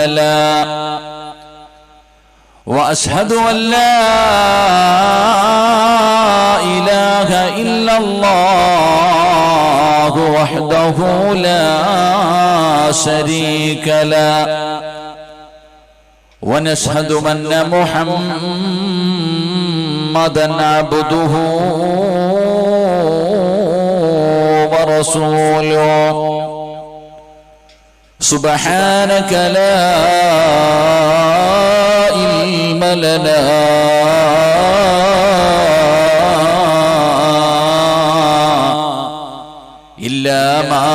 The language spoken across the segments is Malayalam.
لا وأشهد أن لا إله إلا الله وحده لا شريك له ونشهد أن محمدًا عبده ورسوله سبحانك لا علم لنا إلا ما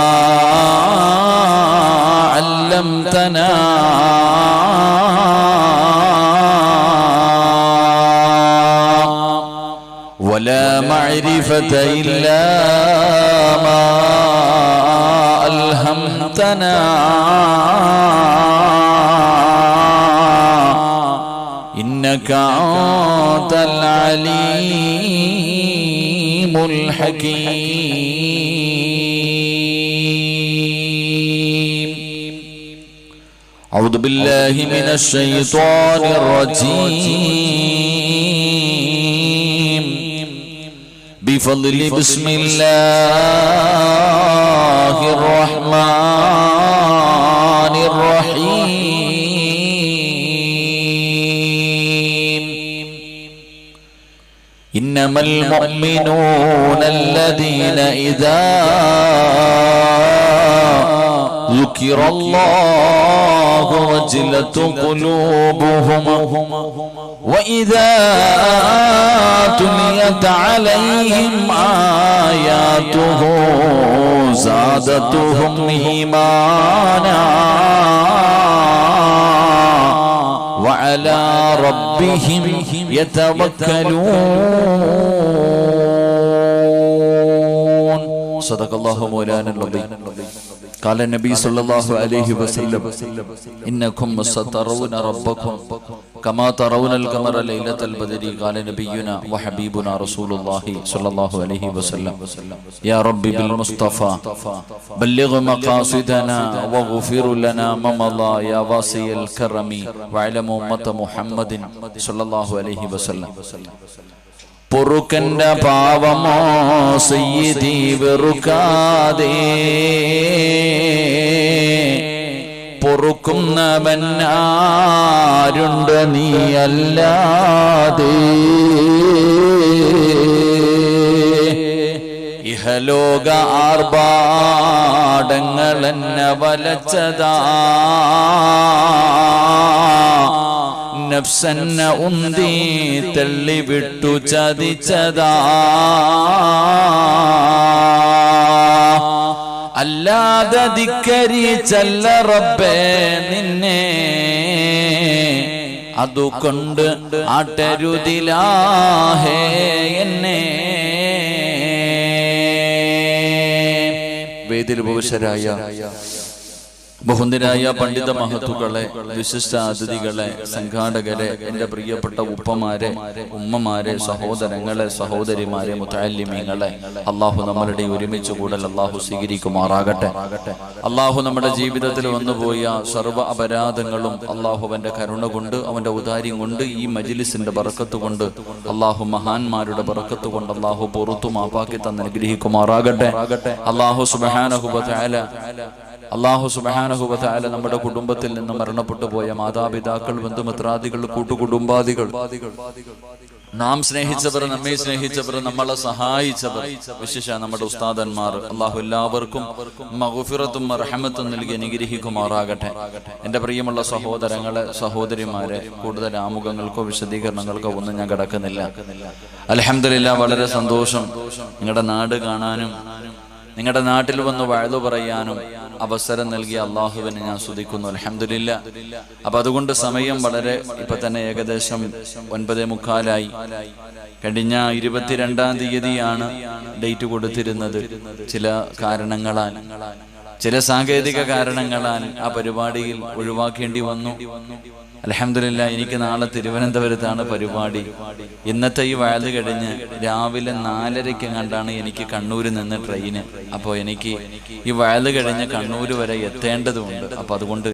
علمتنا ولا معرفة إلا ما ألهمتنا إنك أنت العليم الحكيم. أعوذ بالله من الشيطان الرجيم بفضل بسم الله الرحمن الرحيم. إنما المؤمنون الذين إذا ذكر الله وجلت قلوبهم وإذا تليت عليهم آياته زادتهم إيمانا وعلى ربهم يتوكلون. صدق الله مولانا العظيم. قال النبي صلى الله عليه وسلم إنكم سترون ربكم كما ترون القمر ليلة البدر. قال نبينا وحبيبنا رسول الله صلى الله عليه وسلم يا رب بالمصطفى بلغ مقاصدنا واغفر لنا ما مضى يا واسع الكرم وعلم أمة محمد صلى الله عليه وسلم. പൊറുക്കന്റെ പാവമോ സയ്യിദി വെറുക്കാതെ പൊറുക്കുന്നവൻ ആരുണ്ട് നീ അല്ലാതെ. ഇഹലോക ആർഭാടങ്ങൾ എന്നെ വലച്ചതാ നഫ്സന്ന ഉന്തി തള്ളിവിട്ടു ചതിച്ചതാ. അല്ലാതെ ധിക്കരിച്ചല്ല റബ്ബേ നിന്നെ അതുകൊണ്ട് ആട്ടരുതിലാഹേ എന്നെ. വേദിൽ ഉപവിഷ്ടരായ ബഹുന്ദരായ പണ്ഡിത മഹത്തുക്കളെ, വിശിഷ്ട അതിഥികളെ, സംഘാടകരെ, എൻ്റെ പ്രിയപ്പെട്ട ഉപ്പമാരെ, ഉമ്മമാരെ, സഹോദരങ്ങളെ, സഹോദരിമാരെ, മുതഅല്ലിമീങ്ങളെ, അള്ളാഹു നമ്മളുടെ ഒരുമിച്ച് കൂടൽ അള്ളാഹു സ്വീകരിക്കുമാറാകട്ടെ. അള്ളാഹു നമ്മുടെ ജീവിതത്തിൽ വന്നുപോയ സർവ്വ അപരാധങ്ങളും അള്ളാഹു അവൻ്റെ കരുണ കൊണ്ട്, അവൻ്റെ ഔദാര്യം കൊണ്ട്, ഈ മജ്ലിസിന്റെ ബറക്കത്ത് കൊണ്ട്, അള്ളാഹു മഹാന്മാരുടെ ബറക്കത്ത് കൊണ്ട് അള്ളാഹു പുറത്തു മാപ്പാക്കി തന്നെ അനുഗ്രഹിക്കുമാറാകട്ടെ. അള്ളാഹു സുബ്ഹാനഹു വ തആല നമ്മുടെ കുടുംബത്തിൽ നിന്ന് മരണപ്പെട്ടു പോയ മാതാപിതാക്കൾ, ബന്ധുമിത്രാദികൾ, കൂട്ടുകുടുംബാദികൾ, നാം സ്നേഹിച്ചവർ, നമ്മെ സ്നേഹിച്ചവർ, നമ്മളെ സഹായിച്ചവർ, വിശേഷ നമ്മുടെ ഉസ്താദന്മാർ, അള്ളാഹു എല്ലാവർക്കും മഗ്ഫിറത്തും റഹ്മത്തും നൽകി അനുഗ്രഹിക്കുമാറാകട്ടെ. എൻ്റെ പ്രിയമുള്ള സഹോദരങ്ങളെ, സഹോദരിമാരെ, കൂടുതൽ ആമുഖങ്ങൾക്കോ വിശദീകരണങ്ങൾക്കോ ഒന്നും ഞാൻ കടക്കുന്നില്ല. അൽഹംദുലില്ലാ, വളരെ സന്തോഷം. നിങ്ങളുടെ നാട് കാണാനും നിങ്ങളുടെ നാട്ടിൽ വന്ന് വഅദ് പറയാനും അവസരം നൽകിയ അള്ളാഹുവിനെ ഞാൻ സ്തുതിക്കുന്നു. അൽഹംദുലില്ലാ. അപ്പൊ അതുകൊണ്ട് സമയം വളരെ ഇപ്പൊ തന്നെ ഏകദേശം 9:45. കഴിഞ്ഞ 22-ാം തീയതിയാണ് ഡേറ്റ് കൊടുത്തിരുന്നത്. ചില കാരണങ്ങളാൽ, ചില സാങ്കേതിക കാരണങ്ങളാൽ ആ പരിപാടിയിൽ ഒഴിവാക്കേണ്ടി വന്നു. അൽഹംദുലില്ലാ, എനിക്ക് നാളെ തിരുവനന്തപുരത്താണ് പരിപാടി. ഇന്നത്തെ ഈ വഅദ് കഴിഞ്ഞ് രാവിലെ 4:30 കണ്ടാണ് എനിക്ക് കണ്ണൂരിൽ നിന്ന് ട്രെയിന്. അപ്പോൾ എനിക്ക് ഈ വഅദ് കഴിഞ്ഞ് കണ്ണൂർ വരെ എത്തേണ്ടതുണ്ട്. അപ്പോൾ അതുകൊണ്ട്